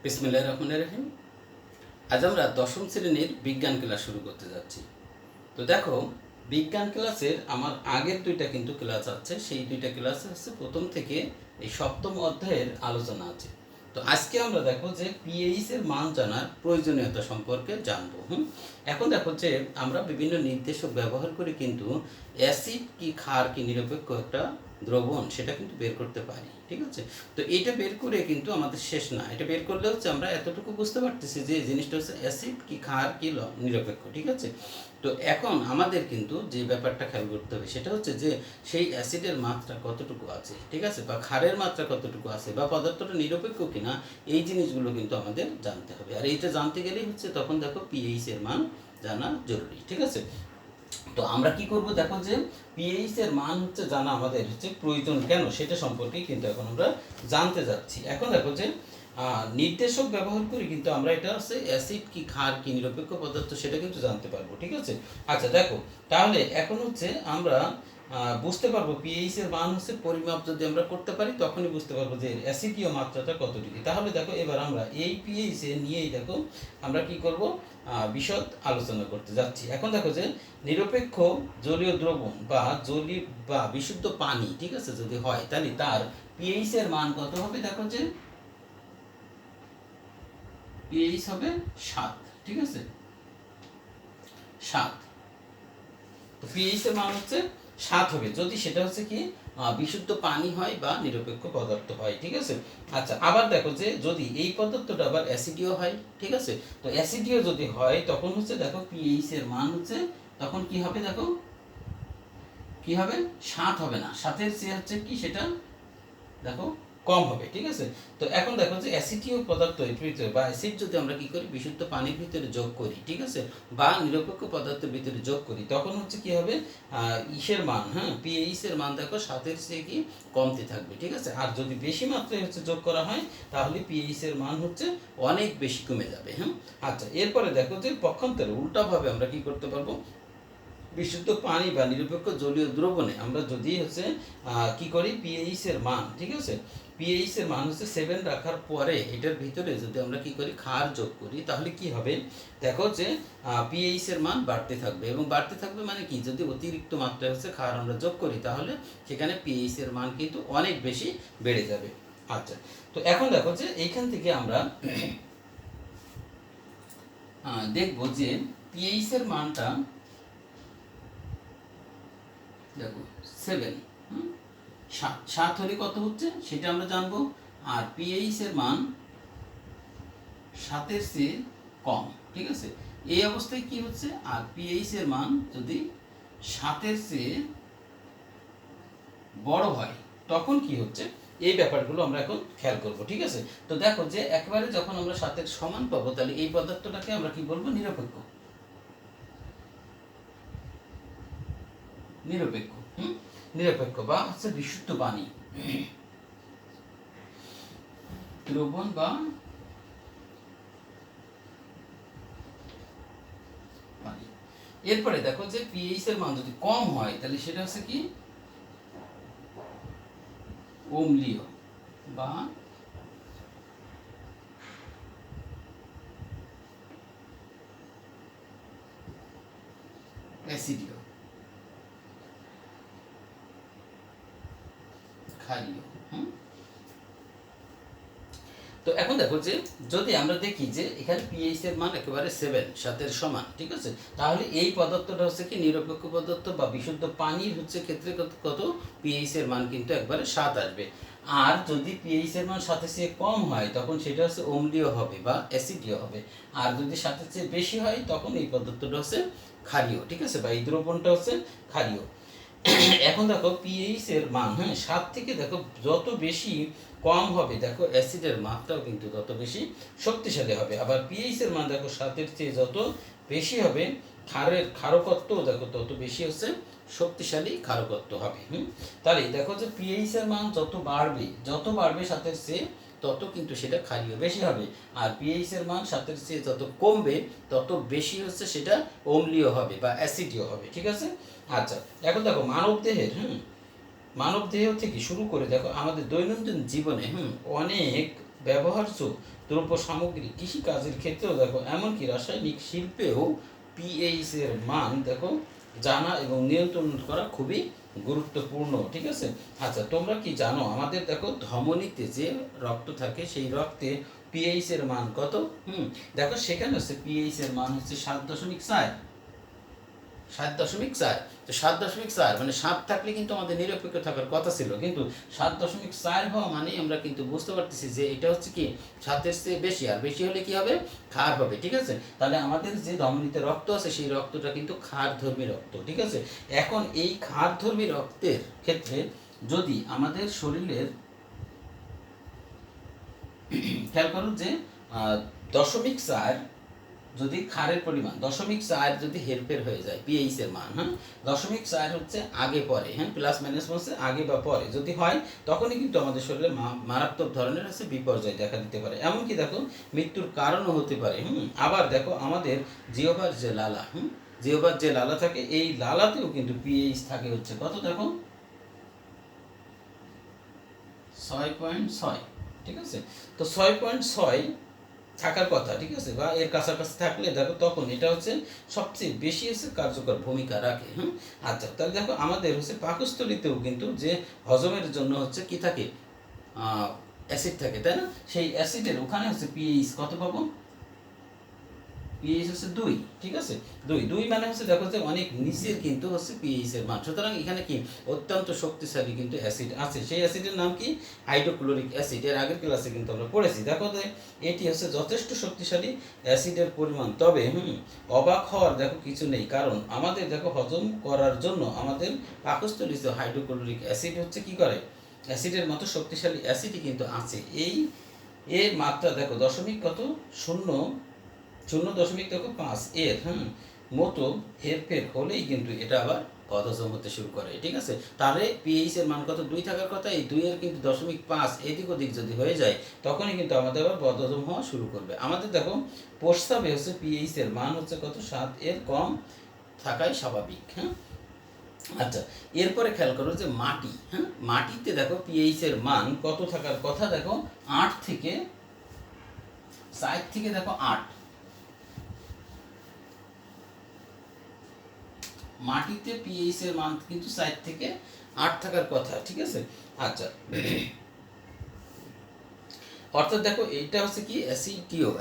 বিসমিল্লাহির রহমানির রহিম। আজ আমরা দশম শ্রেণীর বিজ্ঞান ক্লাস শুরু করতে যাচ্ছি। তো দেখো, বিজ্ঞান ক্লাসের আমার আগের দুইটা কিন্তু ক্লাস আছে, সেই দুইটা ক্লাসে হচ্ছে প্রথম থেকে এই সপ্তম অধ্যায়ের আলোচনা আছে। তো আজকে আমরা দেখো যে পিএইচ এর মান জানার প্রয়োজনীয়তা সম্পর্কে জানবো। এখন দেখো যে আমরা বিভিন্ন নির্দেশক ব্যবহার করে কিন্তু অ্যাসিড কি ক্ষার কি নিরপেক্ষ একটা দ্রবণ সেটা কিন্তু বের করতে পারি, ঠিক আছে। তো এটা বের করে কিন্তু আমাদের শেষ না, এটা বের করলে হচ্ছে আমরা এতটুকু বুঝতে পারতেছি যে জিনিসটা হচ্ছে অ্যাসিড কি ক্ষার কি নিরপেক্ষ, ঠিক আছে। তো এখন আমাদের কিন্তু যে ব্যাপারটা খেয়াল করতে হবে সেটা হচ্ছে যে সেই অ্যাসিডের মাত্রা কতটুকু আছে, ঠিক আছে, বা ক্ষারের মাত্রা কতটুকু আছে, বা পদার্থটা নিরপেক্ষ কিনা, এই জিনিসগুলো কিন্তু আমাদের জানতে হবে। আর এইটা জানতে গেলেই হচ্ছে তখন দেখো পিএইচ এর মান জানা জরুরি, ঠিক আছে। তো আমরা কি করব, দেখো যে পিএইচ এর মান হচ্ছে জানা আমাদের হচ্ছে প্রয়োজন কেন সেটা সম্পর্কে কিন্তু এখন আমরা জানতে যাচ্ছি। এখন দেখো যে নির্দেশক ব্যবহার করে কিন্তু আমরা এটা হচ্ছে অ্যাসিড কি ক্ষার কি নিরপেক্ষ পদার্থ সেটা কিন্তু জানতে পারবো, ঠিক আছে। আচ্ছা দেখো, তাহলে এখন হচ্ছে আমরা বুঝতে পারবো পিএইচ এর মান হচ্ছে পরিমাপ যদি আমরা করতে পারি তখনই বুঝতে পারবো যে অ্যাসিডীয় মাত্রাটা কত ডিগ্রি। তাহলে দেখো এবার আমরা এই পিএইচ এ নিয়েই দেখো আমরা কি করব, বিশদ আলোচনা করতে যাচ্ছি। এখন দেখো যে নিরপেক্ষ জলীয় দ্রবণ বা জলীয় বা বিশুদ্ধ পানি, ঠিক আছে, যদি হয় তাহলে তার পিএইচ এর মান কত হবে, দেখো যে পিএইচ হবে 7, ঠিক আছে, 7। তো পিএইচ এর মান হচ্ছে 7 হবে যদি সেটা হচ্ছে কি বিশুদ্ধ পানি হয় বা নিরপেক্ষ পদার্থ হয়, ঠিক আছে। আচ্ছা, আবার দেখো যে যদি এই পদার্থটা আবার অ্যাসিডীয় হয়, ঠিক আছে, তো অ্যাসিডীয় যদি হয় তখন হচ্ছে দেখো পিএইচ এর মান হচ্ছে তখন কি হবে, দেখো কি হবে, 7 হবে না, 7-এর চেয়ে হচ্ছে কি সেটা দেখো কম হবে, ঠিক আছে। তো এখন দেখো যে অ্যাসিডীয় পদার্থ বা অ্যাসিড যদি আমরা কি করি বিশুদ্ধ পানির ভিতরে যোগ করি, ঠিক আছে, বা নিরপেক্ষ পদার্থের ভিতরে যোগ করি তখন হচ্ছে কি হবে, ইসের মান, পিএইচ এর মান দেখো 7-এর চেয়ে কি কমতে থাকবে, ঠিক আছে। আর যদি বেশি মাত্রায় হচ্ছে যোগ করা হয় তাহলে পিএইচ এর মান হচ্ছে অনেক বেশি কমে যাবে। আচ্ছা, এরপরে দেখো যে পক্ষান্তরে উল্টাভাবে আমরা কি করতে পারবো, বিশুদ্ধ পানি বা নিরপেক্ষ জলীয় দ্রবণে আমরা যদি হচ্ছে কি করি পিএইচ এর মান, ঠিক আছে, পিএইচ এর মান হচ্ছে 7 রাখার পরে এটার ভিতরে যদি আমরা কি করি ক্ষার যোগ করি তাহলে কি হবে, দেখো যে পিএইচ এর মান বাড়তে থাকবে। এবং বাড়তে থাকবে মানে কি, যদি অতিরিক্ত মাত্রায় হচ্ছে ক্ষার আমরা যোগ করি তাহলে সেখানে পিএইচ এর মান কিন্তু অনেক বেশি বেড়ে যাবে। আচ্ছা, তো এখন দেখো যে এইখান থেকে আমরা দেখবো যে পিএইচ এর মানটা দেখো 7, 7 হলে কত হচ্ছে সেটা আমরা জানবো। আর পিএইচ এর মান 7-এর চেয়ে কম, ঠিক আছে, এই অবস্থায় কি হচ্ছে, আর পিএইচ এর মান যদি 7-এর চেয়ে বড় হয় তখন কি হচ্ছে, এই ব্যাপারগুলো আমরা এখন খেয়াল করব, ঠিক আছে। তো দেখো যে একেবারে যখন আমরা 7-এর সমান পাবো তাহলে এই পদার্থটাকে আমরা কি বলবো, নিরপেক্ষ, নিরপেক্ষ নিরপেক্ষ বা হচ্ছে বিশুদ্ধ পানি, দ্রবণ বা পানি। এরপরে দেখো যে পিএইচ এর মান যদি কম হয় তাহলে সেটা হচ্ছে কি অম্লীয় বা অ্যাসিডীয়, ক্ষারীয়। তো এখন দেখো যে যদি আমরা দেখি যে এখানে পিএইচ এর মান একেবারে 7, 7-এর সমান, ঠিক আছে, তাহলে এই পদার্থটা হচ্ছে কি নিরপেক্ষ পদার্থ বা বিশুদ্ধ পানির হচ্ছে ক্ষেত্রে কত পিএইচ এর মান কিন্তু একবারে 7 আসবে। আর যদি পিএইচ এর মান 7-এর চেয়ে কম হয় তখন সেটা হচ্ছে অম্লীয় হবে বা অ্যাসিডীয় হবে। আর যদি 7-এর চেয়ে বেশি হয় তখন এই পদার্থটা হচ্ছে ক্ষারীয়, ঠিক আছে, বা এই দ্রবণটা হচ্ছে ক্ষারীয়। এখন দেখো পিএইচ এর মান 7 থেকে দেখো যত বেশি কম হবে দেখো অ্যাসিডের মাত্রাও কিন্তু তত বেশি শক্তিশালী হবে। আবার পিএইচ এর মান দেখো 7-এর চেয়ে যত বেশি হবে ক্ষারের ক্ষারকত্ব দেখো তত বেশি হচ্ছে শক্তিশালী ক্ষারকত্ব হবে। তাহলে দেখো যে পিএইচ এর মান যত বাড়বে 7-এর চেয়ে তত কিন্তু সেটা ক্ষারীয় বেশি হবে। আর পিএইচ এর মান 7-এর চেয়ে যত কমবে তত বেশি হচ্ছে সেটা অম্লীয় হবে বা অ্যাসিডীয় হবে, ঠিক আছে। আচ্ছা, এখন দেখো মানব দেহ থেকে শুরু করে দেখো আমাদের দৈনন্দিন জীবনে অনেক ব্যবহার্য দ্রব্য সামগ্রী কৃষিকাজের ক্ষেত্রেও দেখো এমনকি রাসায়নিক শিল্পেও পিএইচ এর মান দেখো জানা এবং নিয়ন্ত্রণ করা খুবই গুরুত্বপূর্ণ, ঠিক আছে। আচ্ছা, তোমরা কি জানো আমাদের দেখো ধমনীতে যে রক্ত থাকে সেই রক্তে পিএইচ এর মান কত? দেখো সেখানে হচ্ছে পিএইচ এর মান হচ্ছে 7.4। 7.4, তো 7.4 মানে 7 থাকলে কিন্তু আমাদের নিরপেক্ষ থাকার কথা ছিল, কিন্তু 7.4 হওয়া মানেই আমরা কিন্তু বুঝতে পারতেছি যে এটা হচ্ছে কি 7-এর চেয়ে বেশি, আর বেশি হলে কি হবে? ক্ষার হবে, ঠিক আছে। তাহলে আমাদের যে ধমনীতে রক্ত আছে সেই রক্তটা কিন্তু ক্ষারধর্মী রক্ত, ঠিক আছে। এখন এই ক্ষারধর্মী রক্তের ক্ষেত্রে যদি আমাদের শরীরের খেয়াল করুন যে 0.4 যদি ক্ষারের পরিমাণ 0.4 যদি হেরফের হয়ে যায় পিএইচ এর মান, 0.4 হচ্ছে আগে পরে, প্লাস মাইনাস হচ্ছে আগে বা পরে যদি হয়, তখনই কিন্তু আমাদের শরীরে মারাত্মক ধরনের হচ্ছে বিপর্যয় দেখা দিতে পারে, এমনকি দেখো মৃত্যুর কারণও হতে পারে। আবার দেখো আমাদের জিহ্বার যে লালা, জিহ্বার যে লালা থাকে এই লালাতেও কিন্তু পিএইচ থাকে হচ্ছে কত দেখো 6.6, ঠিক আছে। তো 6.6 থাকার কথা, ঠিক আছে, বা এর কাছাকাছি থাকলে দেখো তখন এটা হচ্ছে সবচেয়ে বেশি হচ্ছে কার্যকর ভূমিকা রাখে। আচ্ছা, তাহলে দেখো আমাদের হচ্ছে পাকস্থলীতেও কিন্তু যে হজমের জন্য হচ্ছে কি থাকে, অ্যাসিড থাকে, তাই না? সেই অ্যাসিডের ওখানে হচ্ছে পিএইচ কত পাবো? পিএইচ হচ্ছে 2, ঠিক আছে। 2 মানে হচ্ছে দেখো যে অনেক নিচের কিন্তু হচ্ছে পিএইচ এর মান। সুতরাং এখানে কি অত্যন্ত শক্তিশালী কিন্তু অ্যাসিড আছে, সেই অ্যাসিডের নাম কি? Hydrochloric acid. এর আগের ক্লাসে কিন্তু আমরা পড়েছি। দেখো যে এটি হচ্ছে যথেষ্ট শক্তিশালী অ্যাসিডের পরিমাণ। তবে অবাক হওয়ার দেখো কিছু নেই, কারণ আমাদের দেখো হজম করার জন্য আমাদের পাকস্থলীতে হাইড্রোক্লোরিক অ্যাসিড হচ্ছে কি করে, অ্যাসিডের মতো শক্তিশালী অ্যাসিডই কিন্তু আছে। এর মাত্রা দেখো দশমিক কত 0.5 এর মতো হেরফের হলেই কিন্তু এটা আবার বদহজম হতে শুরু করে, ঠিক আছে। তাহলে পিএইচ এর মান কত? 2 থাকার কথা, এই 2 এর কিন্তু 0.5 এদিক ওদিক যদি হয়ে যায় তখনই কিন্তু আমাদের আবার বদহজম হওয়া শুরু করবে। আমাদের দেখো প্রস্রাবে হচ্ছে পিএইচ এর মান হচ্ছে কত? 7 এর কম থাকাই স্বাভাবিক। আচ্ছা, এরপরে খেয়াল করো যে মাটি, মাটিতে দেখো পিএইচ এর মান কত থাকার কথা? দেখো 8 থেকে 4 থেকে দেখো 8, মাটিতে পিএইচ এর মান কিন্তু 4 থেকে 8 থাকার কথা, ঠিক আছে। আচ্ছা, অর্থাৎ দেখো এইটা হচ্ছে কি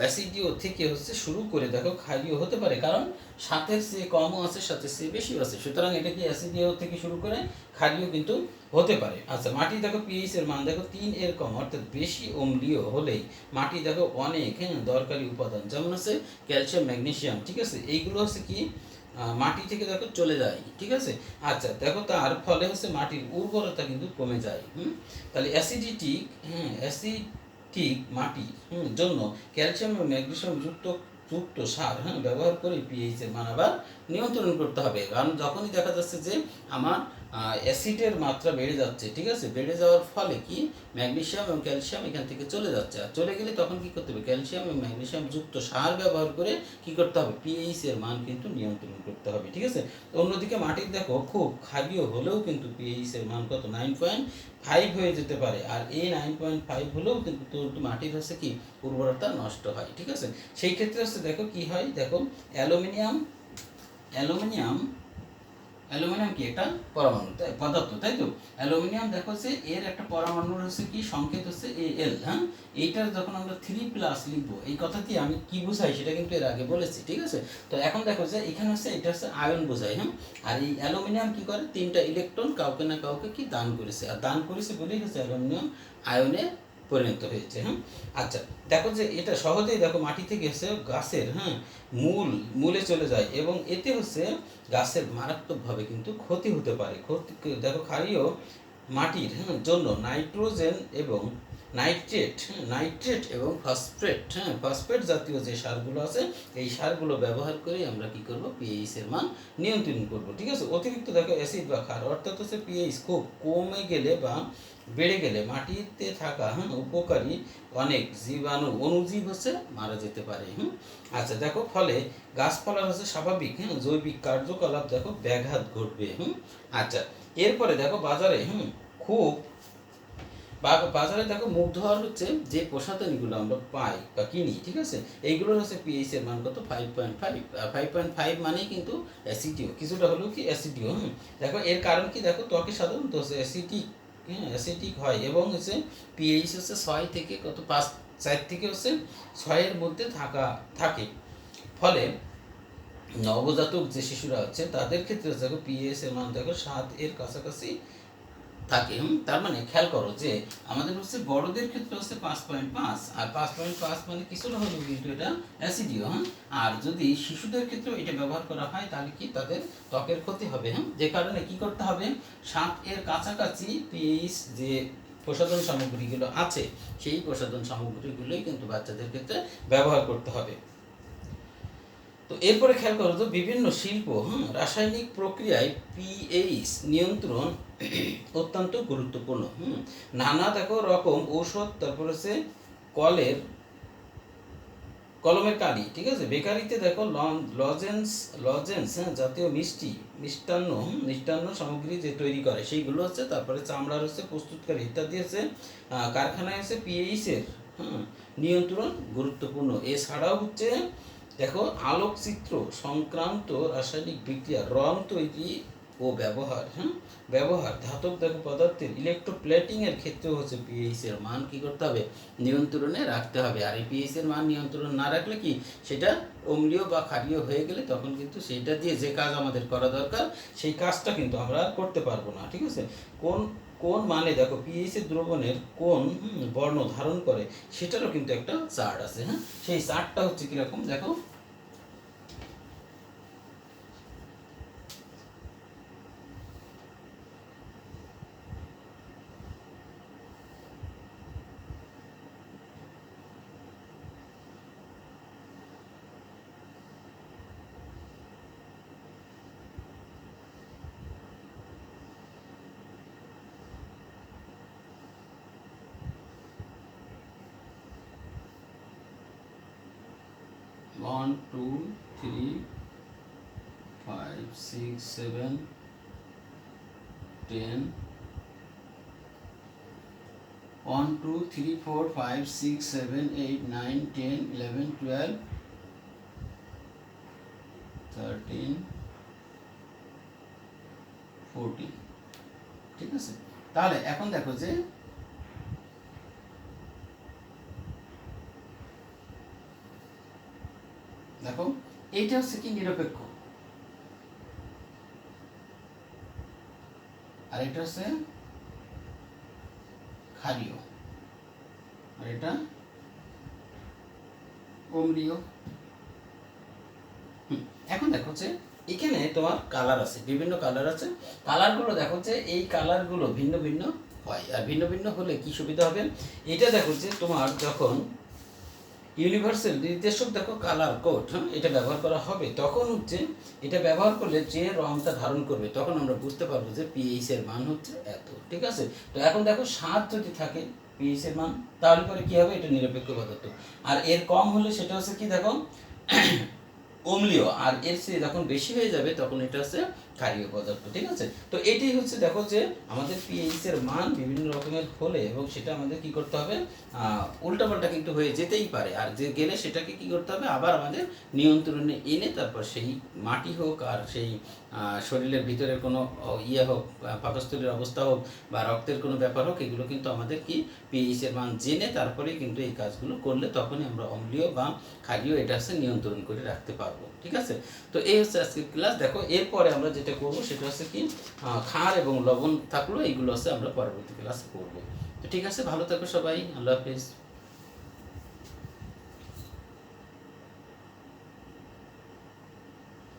অ্যাসিডিও থেকে হচ্ছে শুরু করে দেখো ক্ষারীয় হতে পারে, কারণ 7-এর চেয়ে কমও আছে, 7-এর চেয়ে বেশিও আছে। সুতরাং এটা কি অ্যাসিডিও থেকে শুরু করে ক্ষারীয় কিন্তু হতে পারে। আচ্ছা, মাটি দেখো পিএইচ এর মান দেখো 3 এর কম, অর্থাৎ বেশি অম্লীয় হলেই মাটি দেখো অনেক দরকারি উপাদান যেমন হচ্ছে ক্যালসিয়াম, ম্যাগনেসিয়াম, ঠিক আছে, এইগুলো হচ্ছে কি মাটি থেকে দেখো চলে যায়, ঠিক আছে। আচ্ছা, দেখো তার ফলে হচ্ছে মাটির উর্বরতা কিন্তু কমে যায়। তাহলে অ্যাসিডিক মাটির জন্য ক্যালসিয়াম এবং ম্যাগনেসিয়াম যুক্ত সার ব্যবহার করে পিএইচ এর মান আবার নিয়ন্ত্রণ করতে হবে। কারণ যখনই দেখা যাচ্ছে যে আমার অ্যাসিডের মাত্রা বেড়ে যাচ্ছে, ঠিক আছে, বেড়ে যাওয়ার ফলে কি ম্যাগনেসিয়াম এবং ক্যালসিয়াম এখান থেকে চলে যাচ্ছে, আর চলে গেলে তখন কি করতে হবে? ক্যালসিয়াম এবং ম্যাগনেসিয়াম যুক্ত সার ব্যবহার করে কি করতে হবে? পিএইচ এর মান কিন্তু নিয়ন্ত্রণ করতে হবে, ঠিক আছে। অন্যদিকে মাটির দেখো খুব ক্ষারীয় হলেও কিন্তু পিএইচ এর মান কত? 9.5 হয়ে যেতে পারে, আর এই 9.5 হলেও কিন্তু মাটির হচ্ছে কি উর্বরতা নষ্ট হয়, ঠিক আছে। সেই ক্ষেত্রে হচ্ছে দেখো কি হয়, দেখো অ্যালুমিনিয়াম কি একটা পরমাণু পদার্থ, তাই তো। অ্যালুমিনিয়াম দেখো যে এর একটা পরমাণুর হচ্ছে কি সংকেত হচ্ছে Al, এইটার যখন আমরা 3+ লিখবো, এই কথাটি আমি কি বুঝাই সেটা কিন্তু এর আগে বলেছি, ঠিক আছে। তো এখন দেখো যে এখানে হচ্ছে এটা হচ্ছে আয়ন বোঝায়, আর এই অ্যালুমিনিয়াম কি করে? 3টা ইলেকট্রন কাউকে না কাউকে কি দান করেছে, আর দান করেছে বলেই হচ্ছে অ্যালুমিনিয়াম আয়নে পরিণত হয়েছে। আচ্ছা, দেখো যে এটা সহজেই দেখো মাটি থেকে এসে গাছের মূলে চলে যায় এবং এতে হচ্ছে গাছের মারাত্মকভাবে কিন্তু ক্ষতি হতে পারে। দেখো ক্ষারীয় মাটির জন্য নাইট্রোজেন এবং নাইট্রেট এবং ফসফেট জাতীয় যে সারগুলো আছে এই সারগুলো ব্যবহার করে আমরা কি করব? পিএইচ এর মান নিয়ন্ত্রণ করব, ঠিক আছে। অতিরিক্ত দেখো অ্যাসিড বা ক্ষার অর্থাৎ হচ্ছে পিএইচ খুব কমে গেলে বা বেড়ে গেলে মাটিতে থাকা উপকারী অনেক অণুজীব হচ্ছে মারা যেতে পারে। আচ্ছা, দেখো ফলে গাছপালার হচ্ছে স্বাভাবিক জৈবিক কার্যকলাপ দেখো ব্যাঘাত ঘটবে। আচ্ছা, এরপরে দেখো বাজারে খুব বাজারে দেখো মুখ ধোয়ার হচ্ছে যে প্রসাধনীগুলো আমরা পাই বা কিনি, ঠিক আছে, এইগুলোর হচ্ছে পিএইচ এর মান কত 5.5। 5.5 মানেই কিন্তু অ্যাসিডিও, কিছুটা হলেও কি অ্যাসিডিও। দেখো এর কারণ কি, দেখো ত্বকে সাধারণত হচ্ছে অ্যাসিডিক, হ্যাঁ অ্যাসিডিক হয় এবং হচ্ছে পিএইচ হচ্ছে 6 থেকে কত 5, 4 থেকে হচ্ছে 6-এর মধ্যে থাকে। ফলে নবজাতক যে শিশুরা আছে তাদের ক্ষেত্রে দেখো পিএইচ এর মান দেখো 7 এর কাছাকাছি থাকে। তার মানে খেয়াল করো যে আমাদের হচ্ছে বড়দের ক্ষেত্রে হচ্ছে 5.5, আর 5.5 মানে কিছুটা হলেও কিন্তু এটা অ্যাসিডিও। আর যদি শিশুদের ক্ষেত্রেও এটা ব্যবহার করা হয় তাহলে কি তাদের ত্বকের ক্ষতি হবে। যে কারণে কি করতে হবে, 7 এর কাছাকাছি পিএইচ যে প্রসাধন সামগ্রীগুলো আছে সেই প্রসাধন সামগ্রীগুলোই কিন্তু বাচ্চাদের ক্ষেত্রে ব্যবহার করতে হবে। তো এরপরে খেয়াল করো তো বিভিন্ন শিল্প রাসায়নিক প্রক্রিয়ায় পিএইচ নিয়ন্ত্রণ অত্যন্ত গুরুত্বপূর্ণ। নানা দেখো রকম ঔষধ, তারপর হচ্ছে কলমের কালি, ঠিক আছে, বেকারিতে দেখো লজেন্স জাতীয় মিষ্টান্ন সামগ্রী যে তৈরি করে সেইগুলো হচ্ছে, তারপরে চামড়ার হচ্ছে প্রস্তুতকারী ইত্যাদি হচ্ছে কারখানায় হচ্ছে পিএইচের নিয়ন্ত্রণ গুরুত্বপূর্ণ। এছাড়াও হচ্ছে দেখো আলোকচিত্র সংক্রান্ত রাসায়নিক বিক্রিয়া, রং তৈরি ও ব্যবহার ধাতব দেখো পদার্থের ইলেকট্রোপ্লেটিংয়ের ক্ষেত্রেও হচ্ছে পিএইচ এর মান কী করতে হবে, নিয়ন্ত্রণে রাখতে হবে। আর এই পিএইচ এর মান নিয়ন্ত্রণ না রাখলে কি সেটা অম্লীয় বা ক্ষারীয় হয়ে গেলে তখন কিন্তু সেইটা দিয়ে যে কাজ আমাদের করা দরকার সেই কাজটা কিন্তু আমরা করতে পারবো না, ঠিক আছে। কোন মানে দেখো পিএইচ এর দ্রবণের কোন বর্ণ ধারণ করে সেটারও কিন্তু একটা চার্ট আছে। সেই চার্টটা হচ্ছে কীরকম দেখো, ওয়ান টু থ্রি 5 6 7 10 1 2 3 4 5 6 7 8 9 10 11 12 13 14, ঠিক আছে। তাহলে এখন দেখো যে দেখো এইটা হচ্ছে কি নিরপেক্ষ, আর এটা হচ্ছে ক্ষারীয়, আর এটা অম্লীয়। এখন দেখো যে এখানে তোমার কালার আছে, বিভিন্ন কালার আছে। কালারগুলো দেখো যে এই কালারগুলো ভিন্ন ভিন্ন হয়, আর ভিন্ন ভিন্ন হলে কি সুবিধা হবে, এটা দেখো যে তোমার যখন ইউনিভার্সাল নির্দেশক দেখো কালার কোড এটা ব্যবহার করা হবে, তখন হচ্ছে এটা ব্যবহার করলে যে রংটা ধারণ করবে তখন আমরা বুঝতে পারবো যে পিএইচ এর মান হচ্ছে এত, ঠিক আছে। তো এখন দেখো 7 যদি থাকে পিএইচ এর মান, তাহলে পরে কি হবে, এটা নিরপেক্ষ পদার্থ। আর এর কম হলে সেটা হচ্ছে কি দেখো অম্লীয়, আর এর চেয়ে যখন বেশি হয়ে যাবে তখন এটা হচ্ছে ক্ষারীয় পদার্থ, ঠিক আছে। তো এটাই হচ্ছে দেখো যে আমাদের পিএইচ এর মান বিভিন্ন রকমের হলে এবং সেটা আমাদের কি করতে হবে, উল্টাপাল্টা কিন্তু হয়ে যেতেই পারে, আর যে গেলে সেটাকে কি করতে হবে আবার আমাদের নিয়ন্ত্রণে এনে তারপর সেই মাটি হোক আর সেই শরীরের ভিতরের কোনো ইয়ে হোক, পাকস্থলীর অবস্থা হোক বা রক্তের কোনো ব্যাপার হোক, এগুলো কিন্তু আমাদের কি পিএইচ এর মান জেনে তারপরেই কিন্তু এই কাজগুলো করলে তখনই আমরা অম্লীয় বা ক্ষারীয় এটা হচ্ছে নিয়ন্ত্রণ করে রাখতে পারবো, ঠিক আছে। তো এই হচ্ছে আজকের ক্লাস। দেখো এরপরে আমরা যেটা করবো সেটা হচ্ছে কি ক্ষার এবং লবণ থাকলো, এইগুলো হচ্ছে আমরা পরবর্তী ক্লাস করবো। তো ঠিক আছে, ভালো থাকো সবাই, আল্লাহ হাফিজ।